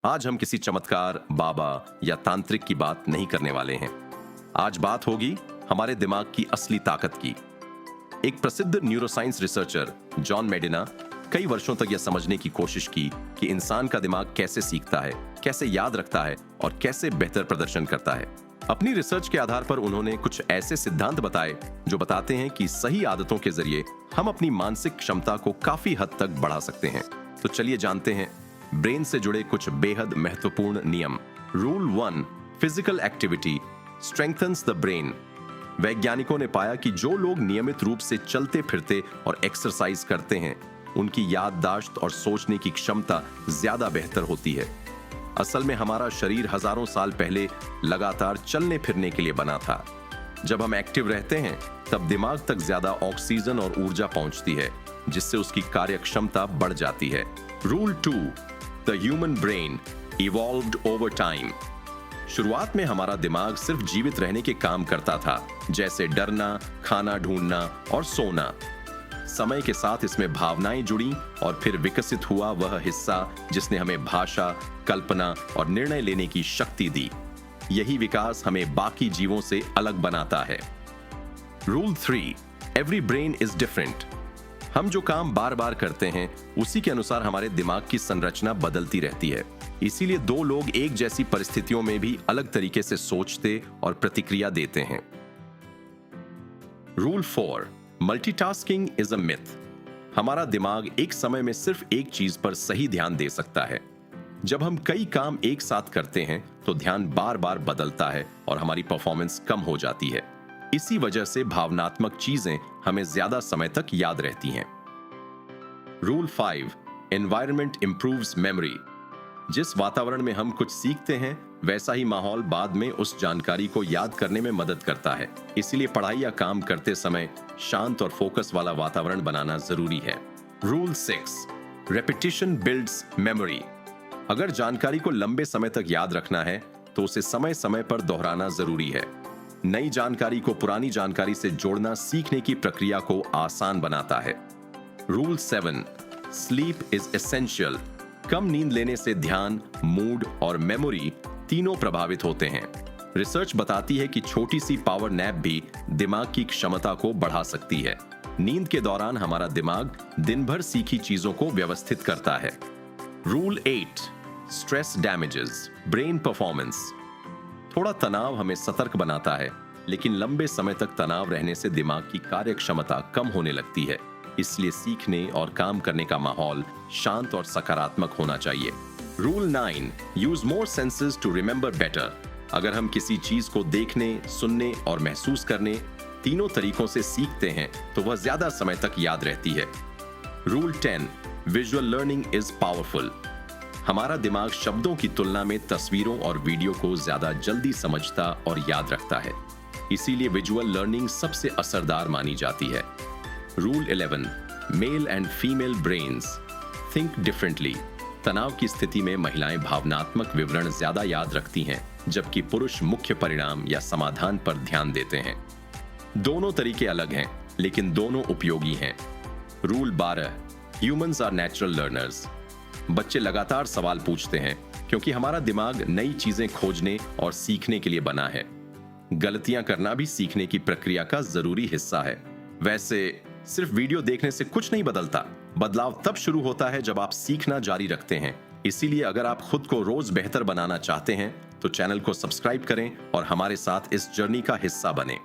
आज हम किसी चमत्कार, बाबा या तांत्रिक की बात नहीं करने वाले हैं। आज बात होगी हमारे दिमाग की असली ताकत की। एक प्रसिद्ध न्यूरोसाइंस रिसर्चर जॉन मेडिना कई वर्षों तक यह समझने की कोशिश की कि इंसान का दिमाग कैसे सीखता है, कैसे याद रखता है और कैसे बेहतर प्रदर्शन करता है। अपनी रिसर्च के आधार पर उन्होंने कुछ ऐसे सिद्धांत बताए जो बताते हैं कि सही आदतों के जरिए हम अपनी मानसिक क्षमता को काफी हद तक बढ़ा सकते हैं। तो चलिए जानते हैं ब्रेन से जुड़े कुछ बेहद महत्वपूर्ण नियम। Rule 1, physical activity strengthens the brain. वैज्ञानिकों ने पाया कि जो लोग नियमित रूप से चलते फिरते और एक्सरसाइज करते हैं, उनकी याददाश्त और सोचने की क्षमता ज्यादा बेहतर होती है। असल में हमारा शरीर हजारों साल पहले लगातार चलने फिरने के लिए बना था। जब हम एक्टिव रहते हैं, तब दिमाग तक ज्यादा ऑक्सीजन और ऊर्जा पहुंचती है, जिससे उसकी कार्य क्षमता बढ़ जाती है। Rule 2, the human brain evolved over time. शुरुआत में हमारा दिमाग सिर्फ जीवित रहने के काम करता था, जैसे डरना, खाना ढूंढना और सोना। समय के साथ इसमें भावनाएं जुड़ी और फिर विकसित हुआ वह हिस्सा जिसने हमें भाषा, कल्पना और निर्णय लेने की शक्ति दी। यही विकास हमें बाकी जीवों से अलग बनाता है। Rule 3, every brain is different. हम जो काम बार बार करते हैं, उसी के अनुसार हमारे दिमाग की संरचना बदलती रहती है। इसीलिए दो लोग एक जैसी परिस्थितियों में भी अलग तरीके से सोचते और प्रतिक्रिया देते हैं। Rule 4, multitasking is a myth. हमारा दिमाग एक समय में सिर्फ एक चीज पर सही ध्यान दे सकता है। जब हम कई काम एक साथ करते हैं, तो ध्यान बार बार बदलता है और हमारी परफॉर्मेंस कम हो जाती है। इसी वजह से भावनात्मक चीजें हमें ज्यादा समय तक याद रहती हैं। Rule 5, environment improves memory. जिस वातावरण में हम कुछ सीखते हैं, वैसा ही माहौल बाद में उस जानकारी को याद करने में मदद करता है। इसीलिए पढ़ाई या काम करते समय शांत और फोकस वाला वातावरण बनाना जरूरी है। Rule 6, repetition builds memory. अगर जानकारी को लंबे समय तक याद रखना है, तो उसे समय समय पर दोहराना जरूरी है। नई जानकारी को पुरानी जानकारी से जोड़ना सीखने की प्रक्रिया को आसान बनाता है। Rule 7, sleep is essential. कम नींद लेने से ध्यान, मूड और मेमोरी तीनों प्रभावित होते हैं। रिसर्च बताती है कि छोटी सी पावर नैप भी दिमाग की क्षमता को बढ़ा सकती है। नींद के दौरान हमारा दिमाग दिन भर सीखी चीजों को व्यवस्थित करता है। Rule 8, stress damages brain performance. थोड़ा तनाव हमें सतर्क बनाता है, लेकिन लंबे समय तक तनाव रहने से दिमाग की कार्य क्षमता कम होने लगती है। इसलिए सीखने और काम करने का माहौल शांत और सकारात्मक होना चाहिए। Rule 9, use more senses to remember better. अगर हम किसी चीज को देखने, सुनने और महसूस करने तीनों तरीकों से सीखते हैं, तो वह ज्यादा समय तक याद रहती है। Rule 10, visual learning is powerful. हमारा दिमाग शब्दों की तुलना में तस्वीरों और वीडियो को ज्यादा जल्दी समझता और याद रखता है। इसीलिए विजुअल लर्निंग सबसे असरदार मानी जाती है। Rule 11, male and female brains think differently. तनाव की स्थिति में महिलाएं भावनात्मक विवरण ज्यादा याद रखती हैं, जबकि पुरुष मुख्य परिणाम या समाधान पर ध्यान देते हैं। दोनों तरीके अलग हैं, लेकिन दोनों उपयोगी हैं। Rule 12, humans are natural learners. बच्चे लगातार सवाल पूछते हैं, क्योंकि हमारा दिमाग नई चीजें खोजने और सीखने के लिए बना है। गलतियां करना भी सीखने की प्रक्रिया का जरूरी हिस्सा है। वैसे सिर्फ वीडियो देखने से कुछ नहीं बदलता। बदलाव तब शुरू होता है जब आप सीखना जारी रखते हैं। इसीलिए अगर आप खुद को रोज बेहतर बनाना चाहते हैं, तो चैनल को सब्सक्राइब करें और हमारे साथ इस जर्नी का हिस्सा बने।